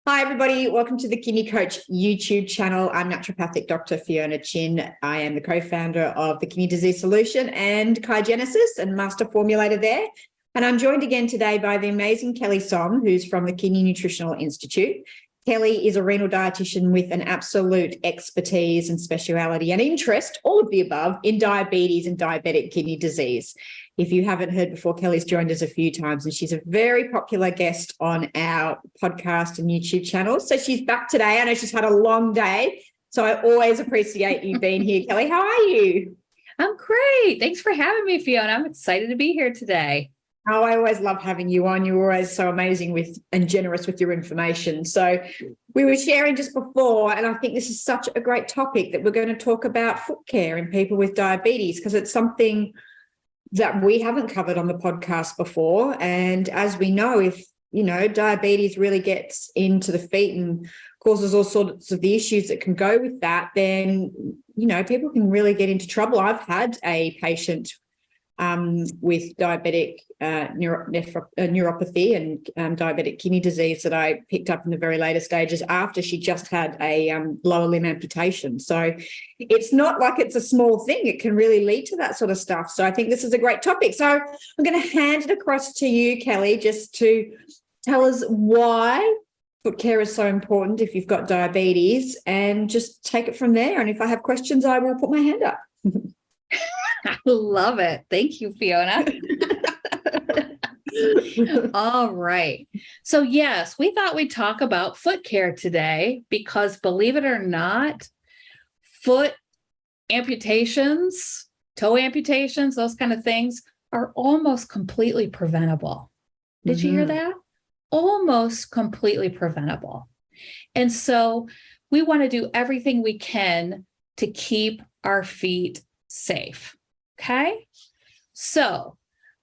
Hi, everybody. Welcome to the Kidney Coach YouTube channel. I'm naturopathic Dr. Fiona Chin. I am the co-founder of the Kidney Disease Solution and Kaigenesis and master formulator there. And I'm joined again today by the amazing Kelly Csom, who's from the Kidney Nutritional Institute. Kelly is a renal dietitian with an absolute expertise and speciality and interest, all of the above, in diabetes and diabetic kidney disease. If you haven't heard before, Kelly's joined us a few times and she's a very popular guest on our podcast and YouTube channel. So she's back today. I know she's had a long day, so I always appreciate you being here, Kelly. How are you? I'm great. Thanks for having me, Fiona. I'm excited to be here today. Oh, I always love having you on. You're always so amazing and generous with your information. So we were sharing just before, and I think this is such a great topic that we're going to talk about foot care in people with diabetes, because it's something that we haven't covered on the podcast before. And as we know, if, diabetes really gets into the feet and causes all sorts of the issues that can go with that, then, people can really get into trouble. I've had a patient with diabetic neuropathy and diabetic kidney disease that I picked up in the very later stages after she just had a lower limb amputation. So it's not like it's a small thing. It can really lead to that sort of stuff. So I think this is a great topic. So I'm going to hand it across to you, Kelly, just to tell us why foot care is so important if you've got diabetes, and just take it from there. And if I have questions, I will put my hand up. I love it. Thank you, Fiona. All right. So yes, we thought we'd talk about foot care today because, believe it or not, foot amputations, toe amputations, those kind of things are almost completely preventable. Did you hear that? Almost completely preventable. And so we want to do everything we can to keep our feet safe. Okay, so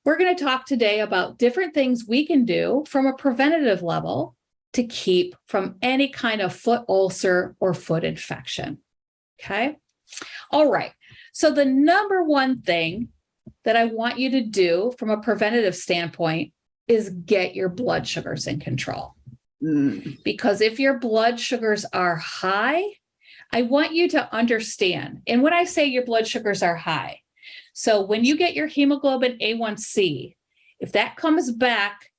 we're going to talk today about different things we can do from a preventative level to keep from any kind of foot ulcer or foot infection. Okay, all right. So the number one thing that I want you to do from a preventative standpoint is get your blood sugars in control. Because if your blood sugars are high, I want you to understand, and when I say your blood sugars are high, so when you get your hemoglobin A1C, if that comes back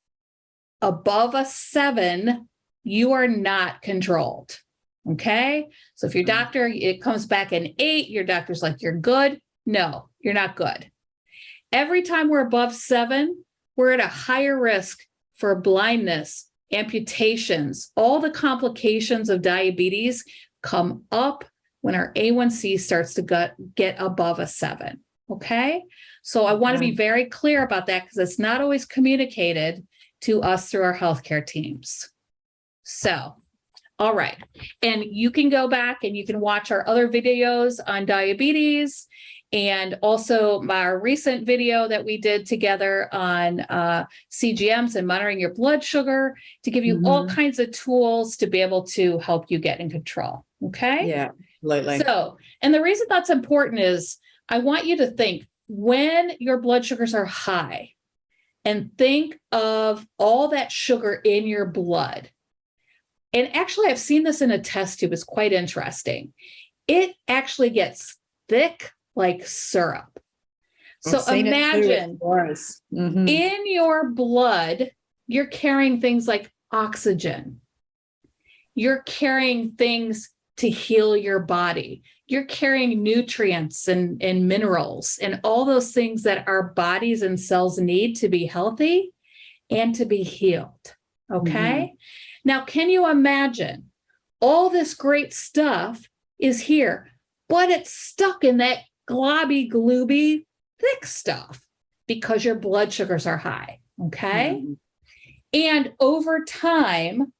above a 7, you are not controlled. Okay? So if your doctor, it comes back an 8, your doctor's like, you're good. No, you're not good. Every time we're above 7, we're at a higher risk for blindness, amputations, all the complications of diabetes come up when our A1C starts to get above a 7. Okay. So I want to be very clear about that because it's not always communicated to us through our healthcare teams. So, all right. And you can go back and you can watch our other videos on diabetes, and also our recent video that we did together on CGMs and monitoring your blood sugar, to give you all kinds of tools to be able to help you get in control. Okay. Yeah, absolutely. So, and the reason that's important is I want you to think when your blood sugars are high, and think of all that sugar in your blood. And actually, I've seen this in a test tube. It's quite interesting. It actually gets thick like syrup. So imagine in your blood, you're carrying things like oxygen. You're carrying things to heal your body. You're carrying nutrients and minerals and all those things that our bodies and cells need to be healthy and to be healed. Okay. Now, can you imagine all this great stuff is here, but it's stuck in that globby, glooby, thick stuff because your blood sugars are high. Okay. And over time,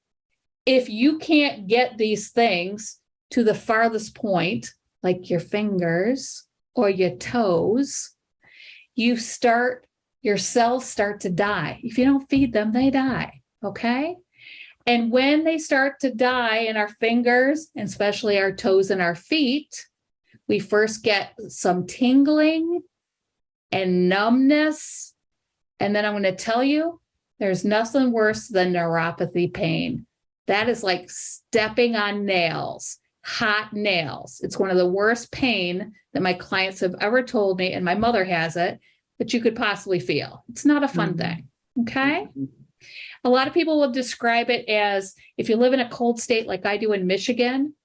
if you can't get these things to the farthest point, like your fingers or your toes, your cells start to die. If you don't feed them, they die. Okay. And when they start to die in our fingers, and especially our toes and our feet, we first get some tingling and numbness. And then I'm going to tell you, there's nothing worse than neuropathy pain. That is like stepping on nails, hot nails. It's one of the worst pain that my clients have ever told me, and my mother has it, that you could possibly feel. It's not a fun thing. Okay. A lot of people will describe it as if you live in a cold state like I do in Michigan,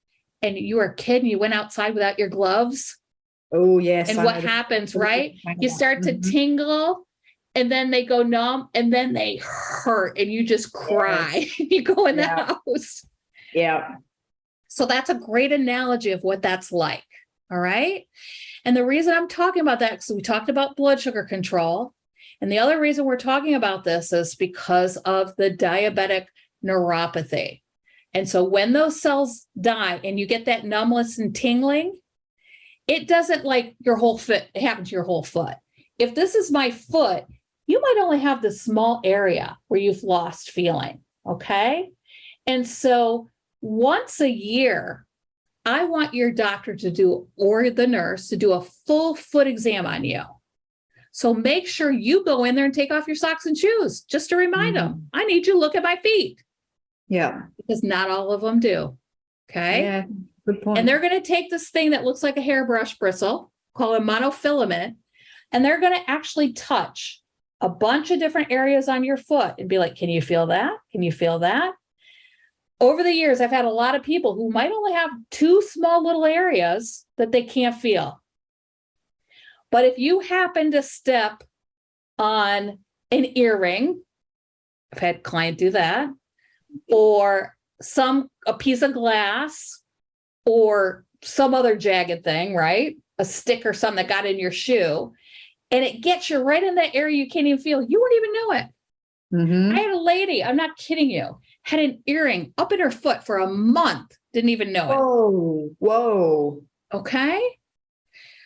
and you were a kid and you went outside without your gloves. Oh, yes. And what happens, right? You start to tingle, and then they go numb, and then they hurt, and you just cry. You go in the house. Yeah. So that's a great analogy of what that's like. All right. And the reason I'm talking about that, because we talked about blood sugar control. And the other reason we're talking about this is because of the diabetic neuropathy. And so when those cells die and you get that numbness and tingling, it doesn't like your whole foot, it happens to your whole foot. If this is my foot, you might only have this small area where you've lost feeling. Okay. And so once a year, I want your doctor to do, or the nurse to do a full foot exam on you. So make sure you go in there and take off your socks and shoes just to remind them, I need you to look at my feet. Yeah. Because not all of them do. Okay. Yeah. Good point. And they're going to take this thing that looks like a hairbrush bristle, called a monofilament, and they're going to actually touch a bunch of different areas on your foot and be like, can you feel that? Can you feel that? Over the years, I've had a lot of people who might only have two small little areas that they can't feel. But if you happen to step on an earring, I've had a client do that, or a piece of glass, or some other jagged thing, right? A stick or something that got in your shoe, and it gets you right in that area you can't even feel. You wouldn't even know it. I had a lady, I'm not kidding you, had an earring up in her foot for a month, didn't even know it. Whoa. Okay.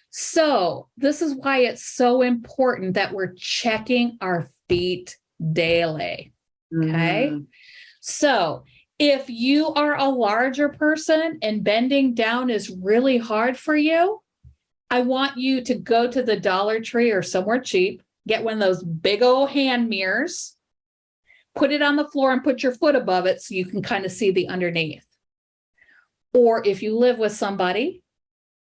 So this is why it's so important that we're checking our feet daily. Okay. So if you are a larger person and bending down is really hard for you, I want you to go to the Dollar Tree or somewhere cheap, get one of those big old hand mirrors, put it on the floor and put your foot above it so you can kind of see the underneath. Or if you live with somebody,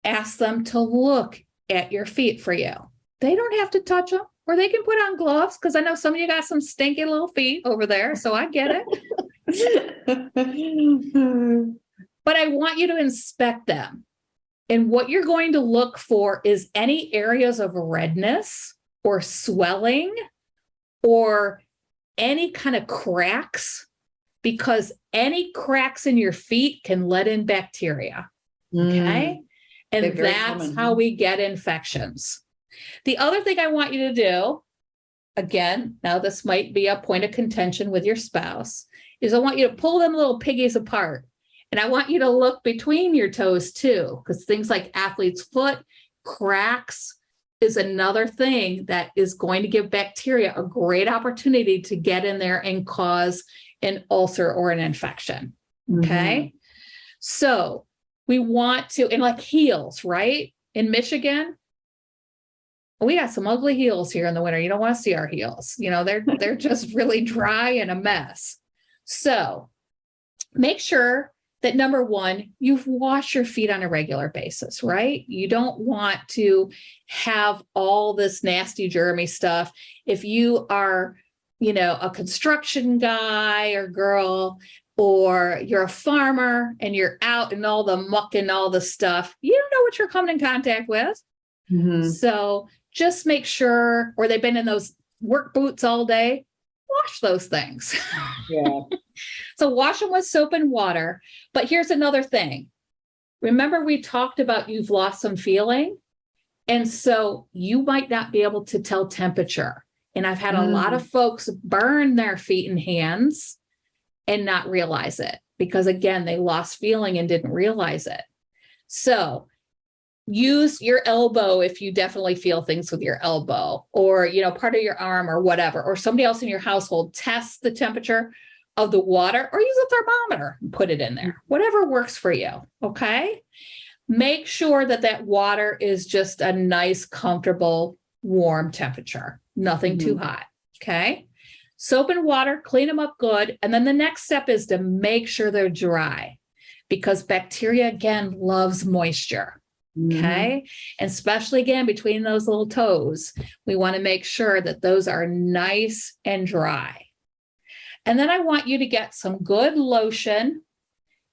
ask them to look at your feet for you. They don't have to touch them, or they can put on gloves, because I know some of you got some stinky little feet over there, so I get it. But I want you to inspect them. And what you're going to look for is any areas of redness or swelling or any kind of cracks, because any cracks in your feet can let in bacteria. Okay. And that's how we get infections. The other thing I want you to do, again, now this might be a point of contention with your spouse, is I want you to pull them little piggies apart. And I want you to look between your toes too, because things like athlete's foot, cracks is another thing that is going to give bacteria a great opportunity to get in there and cause an ulcer or an infection. Okay. So we want to, and like heels, right? In Michigan, we got some ugly heels here in the winter. You don't want to see our heels. You know, they're just really dry and a mess. So make sure that number one, you've washed your feet on a regular basis, right? You don't want to have all this nasty germy stuff. If you are, a construction guy or girl, or you're a farmer and you're out in all the muck and all the stuff, you don't know what you're coming in contact with. So just make sure, or they've been in those work boots all day, wash those things. Yeah. So wash them with soap and water. But here's another thing. Remember, we talked about you've lost some feeling. And so you might not be able to tell temperature. And I've had a lot of folks burn their feet and hands and not realize it, because again, they lost feeling and didn't realize it. So use your elbow if you definitely feel things with your elbow, or, part of your arm or whatever, or somebody else in your household, test the temperature of the water, or use a thermometer and put it in there, whatever works for you. Okay. Make sure that water is just a nice, comfortable, warm temperature, nothing too hot. Okay. soap and water, clean them up good. And then the next step is to make sure they're dry, because bacteria, again, loves moisture. Okay. And especially again, between those little toes, we want to make sure that those are nice and dry. And then I want you to get some good lotion,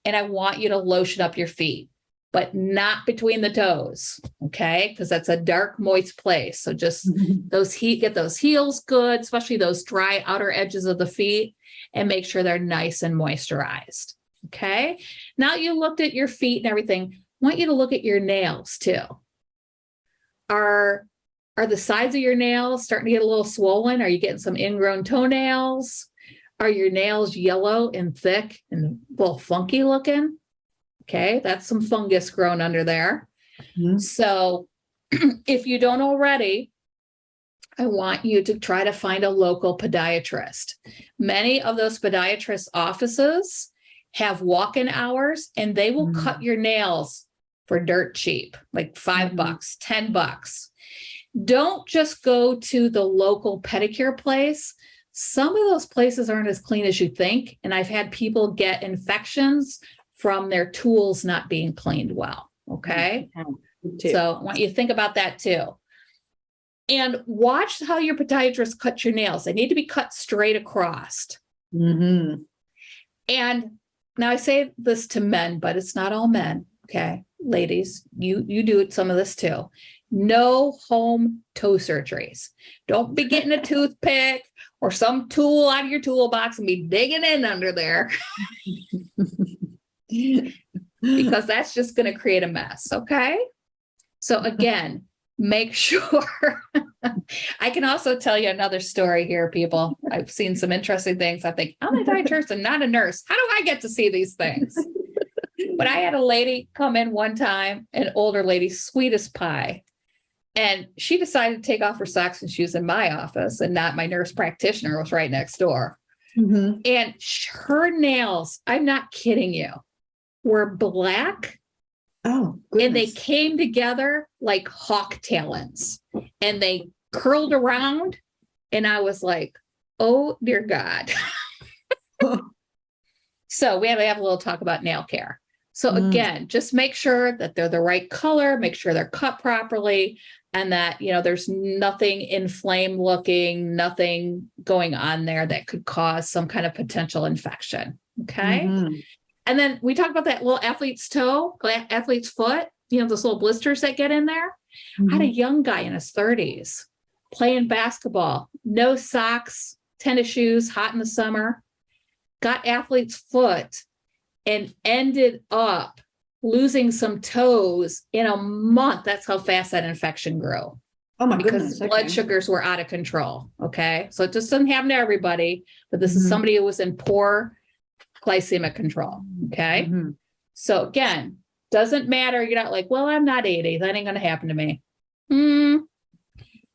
and I want you to lotion up your feet, but not between the toes. Okay. Because that's a dark, moist place. So just get those heels good, especially those dry outer edges of the feet, and make sure they're nice and moisturized. Okay. Now you looked at your feet and everything. I want you to look at your nails too. Are the sides of your nails starting to get a little swollen? Are you getting some ingrown toenails? Are your nails yellow and thick and a little funky looking? Okay, that's some fungus growing under there. So if you don't already, I want you to try to find a local podiatrist. Many of those podiatrist offices have walk-in hours, and they will cut your nails for dirt cheap, like $5, $10. Don't just go to the local pedicure place. Some of those places aren't as clean as you think. And I've had people get infections from their tools not being cleaned well. Okay. So I want you to think about that too. And watch how your podiatrist cut your nails. They need to be cut straight across. And now I say this to men, but it's not all men. Okay. Ladies, you do some of this too. No home toe surgeries. Don't be getting a toothpick or some tool out of your toolbox and be digging in under there. Because that's just going to create a mess. Okay. So again, make sure. I can also tell you another story here, people. I've seen some interesting things. I think, I'm a dietitian and not a nurse. How do I get to see these things? But I had a lady come in one time, an older lady, sweet as pie. And she decided to take off her socks and shoes in my office, and not my nurse practitioner was right next door. And her nails, I'm not kidding you, were black. Oh, goodness. And they came together like hawk talons, and they curled around. And I was like, oh, dear God. So we have to have a little talk about nail care. So again, just make sure that they're the right color, make sure they're cut properly, and that, there's nothing inflamed looking, nothing going on there that could cause some kind of potential infection. Okay. And then we talked about that little athlete's toe, athlete's foot, those little blisters that get in there. I had a young guy in his 30s playing basketball, no socks, tennis shoes, hot in the summer, got athlete's foot, and ended up losing some toes in a month. That's how fast that infection grew. Oh my goodness. Because blood sugars were out of control. Okay. So it just doesn't happen to everybody, but this is somebody who was in poor glycemic control. Okay. So again, doesn't matter. You're not like, well, I'm not 80. That ain't going to happen to me. You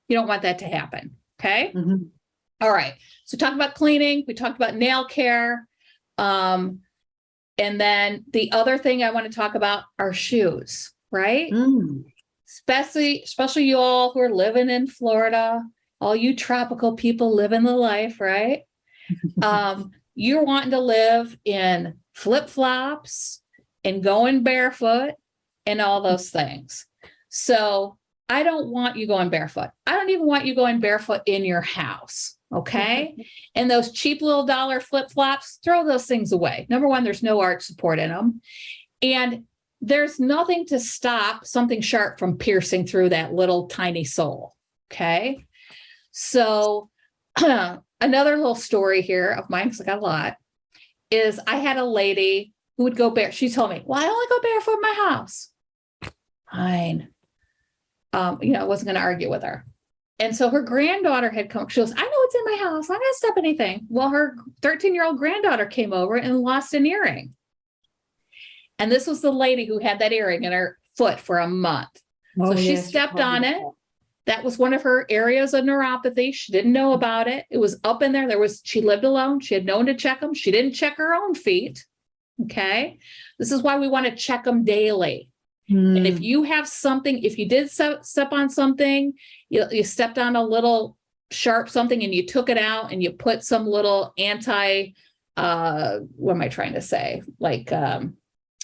don't want that to happen. Okay. All right. So talk about cleaning. We talked about nail care. And then the other thing I want to talk about are shoes, right? Especially you all who are living in Florida, all you tropical people living the life, right? You're wanting to live in flip-flops and going barefoot and all those things. So I don't want you going barefoot. I don't even want you going barefoot in your house. Okay. And those cheap little dollar flip-flops, throw those things away. Number one, there's no arch support in them. And there's nothing to stop something sharp from piercing through that little tiny sole. Okay. So another little story here of mine, because I got a lot, is I had a lady who would go bare. She told me, well, I only go barefoot in my house. Fine. I wasn't going to argue with her. And so her granddaughter had come. She goes, I know it's in my house. I'm not going to stop anything. Well, her 13-year-old granddaughter came over and lost an earring. And this was the lady who had that earring in her foot for a month. So she stepped on it. That was one of her areas of neuropathy. She didn't know about it. It was up in there. She lived alone. She had no one to check them. She didn't check her own feet. Okay. This is why we want to check them daily. And if you have something, if you did step on something, you stepped on a little sharp something and you took it out and you put some little what am I trying to say? Like,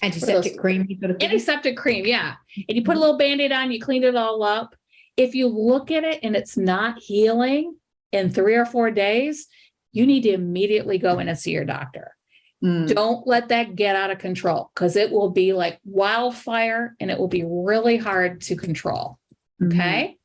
antiseptic cream. Antiseptic cream, yeah. And you put a little Band-Aid on, you clean it all up. If you look at it and it's not healing in 3 or 4 days, you need to immediately go in and see your doctor. Don't let that get out of control, because it will be like wildfire and it will be really hard to control. Okay.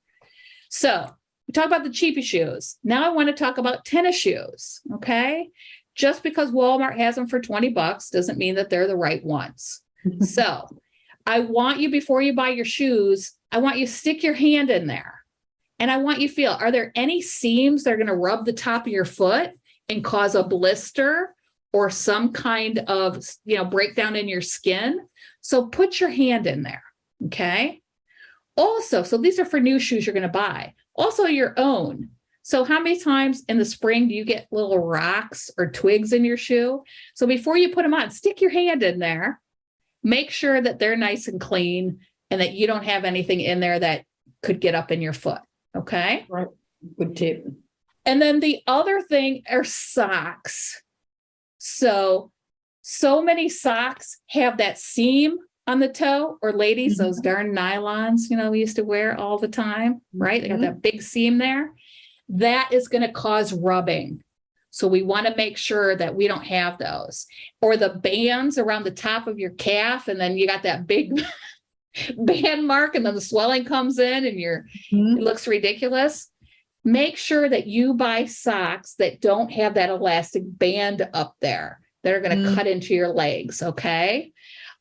So we talk about the cheapy shoes. Now I want to talk about tennis shoes. Okay. Just because Walmart has them for $20 doesn't mean that they're the right ones. So I want you, before you buy your shoes, I want you to stick your hand in there and I want you to feel, are there any seams that are going to rub the top of your foot and cause a blister or some kind of, breakdown in your skin? So put your hand in there. Okay. Also, so these are for new shoes you're going to buy. Also your own. So how many times in the spring do you get little rocks or twigs in your shoe? So before you put them on, stick your hand in there, make sure that they're nice and clean and that you don't have anything in there that could get up in your foot. Okay. Right. Good tip. And then the other thing are socks. So many socks have that seam on the toe, or ladies, those darn nylons, we used to wear all the time, right? They got that big seam there. That is going to cause rubbing. So we want to make sure that we don't have those. Or the bands around the top of your calf, and then you got that big band mark, and then the swelling comes in and it looks ridiculous. Make sure that you buy socks that don't have that elastic band up there that are going to cut into your legs. Okay.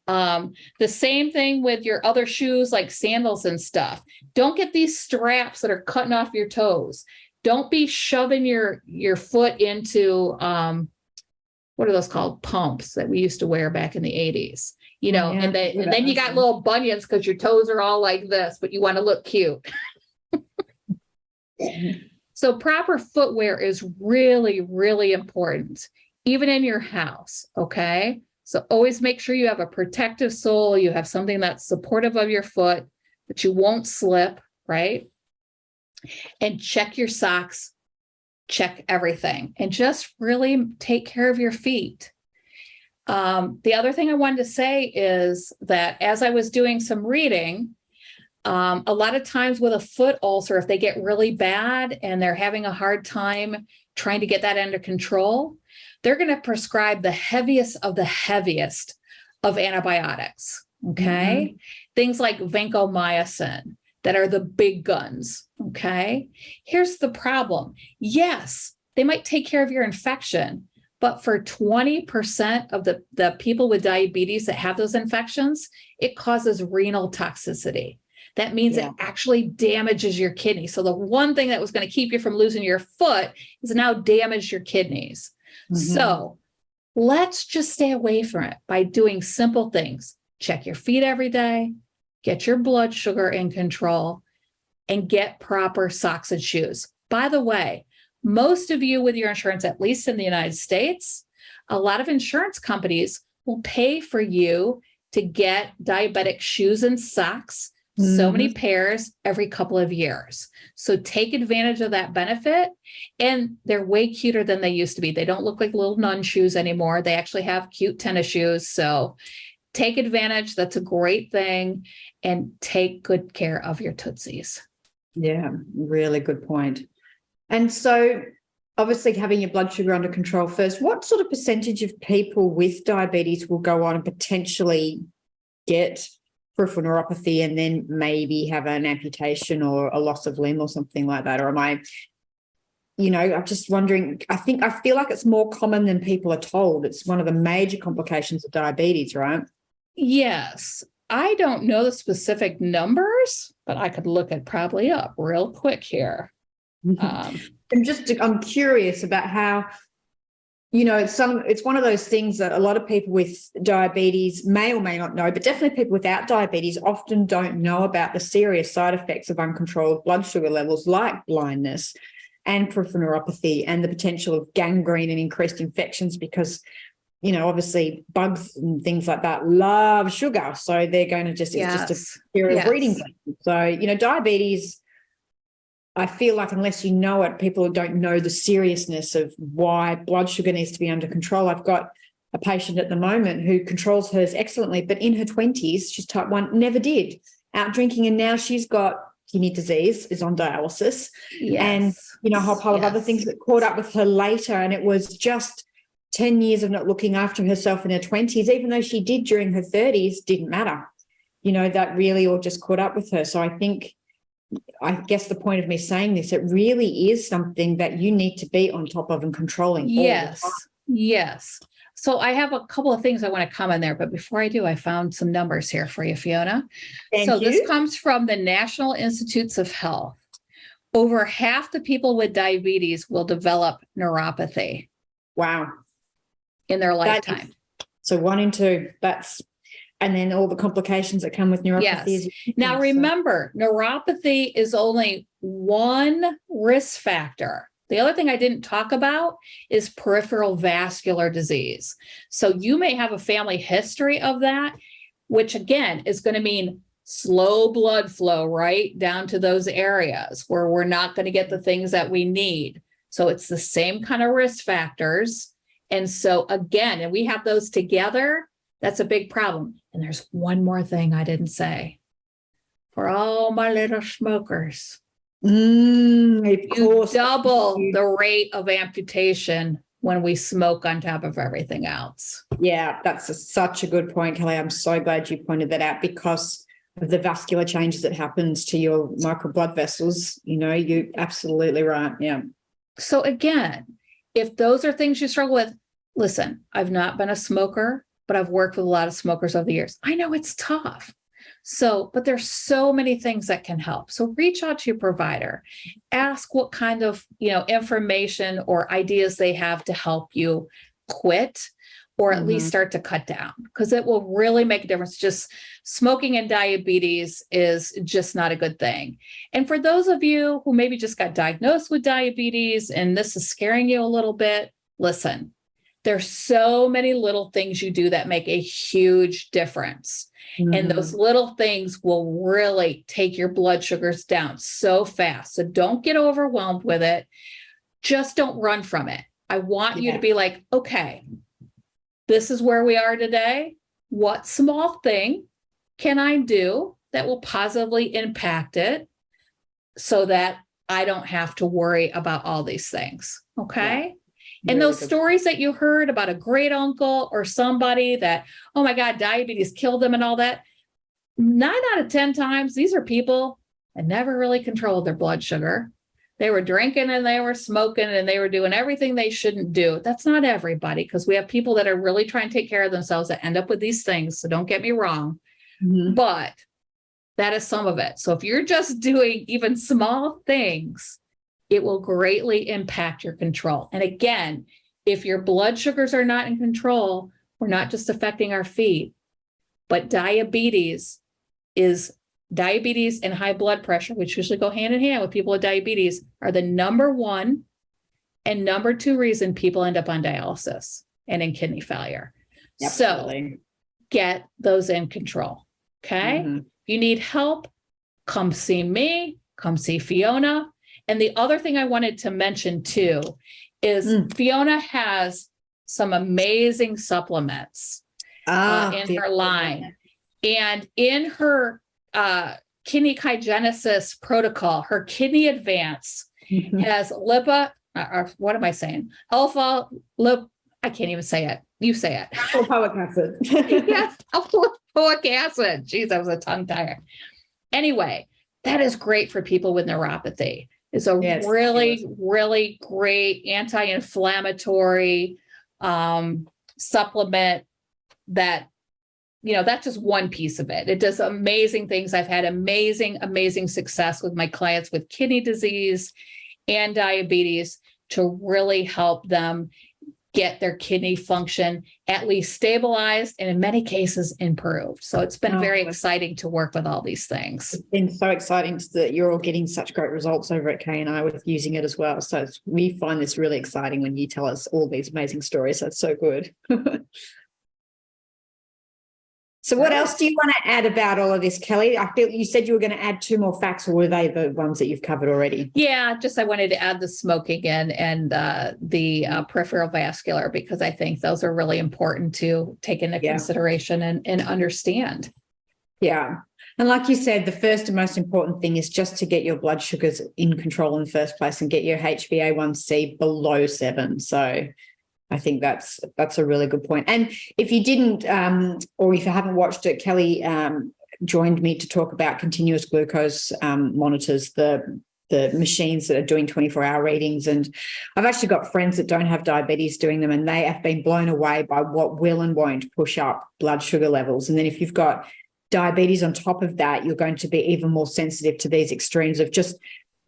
The same thing with your other shoes, like sandals and stuff. Don't get these straps that are cutting off your toes. Don't be shoving your foot into, what are those called? Pumps that we used to wear back in the 80s, and then you got little bunions because your toes are all like this, but you want to look cute. So proper footwear is really, really important, even in your house. Okay. So always make sure you have a protective sole. You have something that's supportive of your foot, that you won't slip, right? And check your socks, check everything, and just really take care of your feet. The other thing I wanted to say is that as I was doing some reading, a lot of times with a foot ulcer, if they get really bad and they're having a hard time trying to get that under control, they're going to prescribe the heaviest of antibiotics. Okay. Things like vancomycin that are the big guns. Okay. Here's the problem. Yes, they might take care of your infection, but for 20% of the people with diabetes that have those infections, it causes renal toxicity. That means it actually damages your kidney. So the one thing that was going to keep you from losing your foot is now damaged your kidneys. So let's just stay away from it by doing simple things. Check your feet every day, get your blood sugar in control, and get proper socks and shoes. By the way, most of you with your insurance, at least in the United States, a lot of insurance companies will pay for you to get diabetic shoes and socks, so many pairs every couple of years. So take advantage of that benefit. And they're way cuter than they used to be. They don't look like little nun shoes anymore. They actually have cute tennis shoes. So take advantage. That's a great thing. And take good care of your tootsies. Yeah, really good point. And so obviously having your blood sugar under control first, what sort of percentage of people with diabetes will go on and potentially get peripheral neuropathy and then maybe have an amputation or a loss of limb or something like that? Or am I, I'm just wondering, I feel like it's more common than people are told. It's one of the major complications of diabetes, right? Yes. I don't know the specific numbers, but I could look it probably up real quick here. I'm curious about how, it's one of those things that a lot of people with diabetes may or may not know, but definitely people without diabetes often don't know about the serious side effects of uncontrolled blood sugar levels, like blindness and peripheral neuropathy, and the potential of gangrene and increased infections because, obviously bugs and things like that love sugar. So they're going to it's just a serial breeding. So, diabetes, I feel like unless you know it, people don't know the seriousness of why blood sugar needs to be under control. I've got a patient at the moment who controls hers excellently, but in her 20s, she's type 1, never did, out drinking, and now she's got kidney disease, is on dialysis, and a whole pile of other things that caught up with her later. And it was just 10 years of not looking after herself in her 20s, even though she did during her 30s, didn't matter. That really all just caught up with her. So I guess the point of me saying this, it really is something that you need to be on top of and controlling. Yes. So I have a couple of things I want to comment there, but before I do, I found some numbers here for you, Fiona. Thank you. This comes from the National Institutes of Health. Over half the people with diabetes will develop neuropathy. Wow. In their lifetime. So 1 in 2, and then all the complications that come with neuropathy. Yes. Now remember, neuropathy is only one risk factor. The other thing I didn't talk about is peripheral vascular disease. So you may have a family history of that, which again is going to mean slow blood flow right down to those areas where we're not going to get the things that we need. So it's the same kind of risk factors. And so again, and we have those together, that's a big problem. And there's one more thing I didn't say. For all my little smokers, you double the rate of amputation when we smoke on top of everything else. Yeah, that's such a good point, Kelly. I'm so glad you pointed that out, because of the vascular changes that happens to your micro blood vessels. You're absolutely right. Yeah. So again, if those are things you struggle with, listen, I've not been a smoker, but I've worked with a lot of smokers over the years. I know it's tough. But there's so many things that can help. So reach out to your provider, ask what kind of, information or ideas they have to help you quit, or at least start to cut down, because it will really make a difference. Just smoking and diabetes is just not a good thing. And for those of you who maybe just got diagnosed with diabetes and this is scaring you a little bit, listen, there's so many little things you do that make a huge difference. And those little things will really take your blood sugars down so fast. So don't get overwhelmed with it. Just don't run from it. I want you to be like, okay, this is where we are today. What small thing can I do that will positively impact it so that I don't have to worry about all these things? Okay. Yeah. And those stories that you heard about a great uncle or somebody that, oh my God, diabetes killed them and all that, 9 out of 10 times, these are people that never really controlled their blood sugar. They were drinking and they were smoking and they were doing everything they shouldn't do. That's not everybody, because we have people that are really trying to take care of themselves that end up with these things. So don't get me wrong, but that is some of it. So if you're just doing even small things, it will greatly impact your control. And again, if your blood sugars are not in control, we're not just affecting our feet, but diabetes and high blood pressure, which usually go hand in hand with people with diabetes, are the number 1 and number 2 reason people end up on dialysis and in kidney failure. Absolutely. So get those in control. Okay. If you need help, come see me, come see Fiona. And the other thing I wanted to mention too is Fiona has some amazing supplements in her line. And in her kidney kygenesis protocol, her kidney advance has what am I saying? I can't even say it. You say it. Alpha-lipoic acid. Yes, alpha-lipoic acid. Geez, that was a tongue tire. Anyway, that is great for people with neuropathy. It's a really, really great anti-inflammatory supplement that, that's just one piece of it. It does amazing things. I've had amazing success with my clients with kidney disease and diabetes to really help them get their kidney function at least stabilized and in many cases improved. So it's been very exciting to work with all these things. It's been so exciting that you're all getting such great results over at K&I with using it as well. So we find this really exciting when you tell us all these amazing stories. That's so good. So what else do you want to add about all of this, Kelly? I feel you said you were going to add 2 more facts, or were they the ones that you've covered already? Yeah, just I wanted to add the smoking and the peripheral vascular, because I think those are really important to take into consideration and understand. Yeah. And like you said, the first and most important thing is just to get your blood sugars in control in the first place and get your HbA1c below 7. So I think that's a really good point. And if you didn't, or if you haven't watched it, Kelly joined me to talk about continuous glucose monitors, the machines that are doing 24-hour readings. And I've actually got friends that don't have diabetes doing them, and they have been blown away by what will and won't push up blood sugar levels. And then if you've got diabetes on top of that, you're going to be even more sensitive to these extremes of just,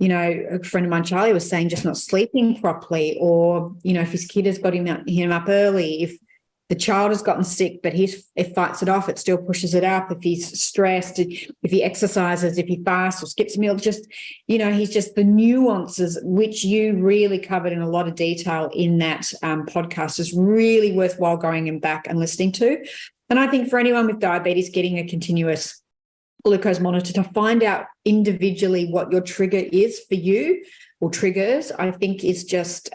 a friend of mine, Charlie, was saying just not sleeping properly, or, if his kid has got him up early, if the child has gotten sick, but he fights it off, it still pushes it up. If he's stressed, if he exercises, if he fasts or skips a meal, just, he's just the nuances, which you really covered in a lot of detail in that podcast, is really worthwhile going back and listening to. And I think for anyone with diabetes, getting a continuous glucose monitor to find out individually what your trigger is for you, or triggers, I think is just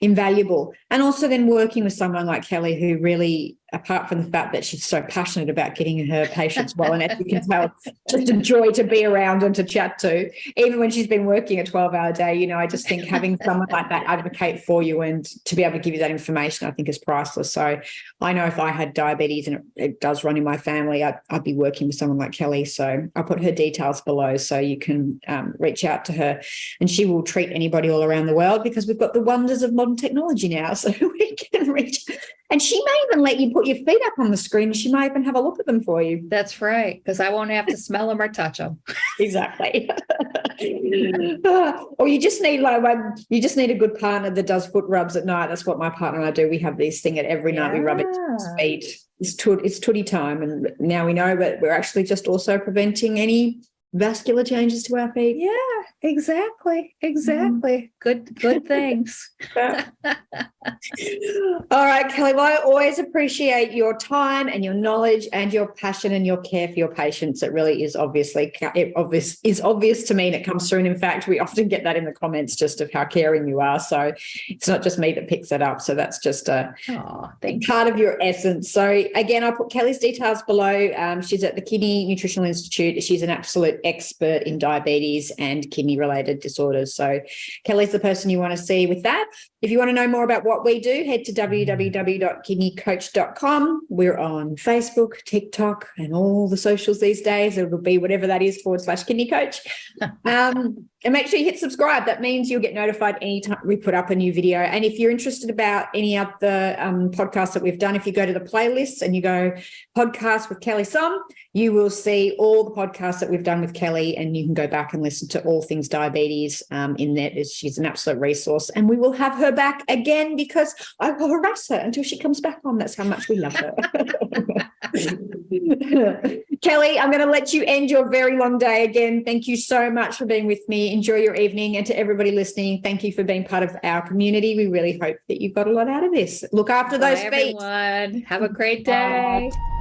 invaluable. And also then working with someone like Kelly, who really, apart from the fact that she's so passionate about getting her patients well, and as you can tell, just a joy to be around and to chat to, even when she's been working a 12-hour day, I just think having someone like that advocate for you and to be able to give you that information, I think is priceless. So I know if I had diabetes, and it does run in my family, I'd be working with someone like Kelly. So I'll put her details below so you can reach out to her, and she will treat anybody all around the world, because we've got the wonders of modern technology now. So we can reach, and she may even let you put your feet up on the screen. She might even have a look at them for you. That's right, because I won't have to smell them or touch them. Exactly. Or you just need a good partner that does foot rubs at night. That's what my partner and I do. We have this thing at every night. We rub each feet. It's tootie time, and now we know that we're actually just also preventing any vascular changes to our feet. Yeah, exactly. Good things. All right, Kelly, well, I always appreciate your time and your knowledge and your passion and your care for your patients. It really is obvious to me, and it comes through. And in fact, we often get that in the comments just of how caring you are. So it's not just me that picks it up. So that's just a part of your essence. So again, I'll put Kelly's details below. She's at the Kidney Nutritional Institute. She's an absolute expert in diabetes and kidney-related disorders. So Kelly's the person you want to see with that. If you want to know more about what we do, head to www.kidneycoach.com. We're on Facebook, TikTok, and all the socials these days. It'll be whatever that is /kidneycoach. And make sure you hit subscribe. That means you'll get notified anytime we put up a new video. And if you're interested about any of the podcasts that we've done, if you go to the playlists and you go podcast with Kelly Csom, you will see all the podcasts that we've done with Kelly, and you can go back and listen to all things diabetes in there. She's an absolute resource, and we will have her back again, because I will harass her until she comes back on. That's how much we love her. Kelly, I'm going to let you end your very long day again. Thank you so much for being with me. Enjoy your evening. And to everybody listening, thank you for being part of our community. We really hope that you got a lot out of this. Look after those feet. Everyone. Have a great day. Bye.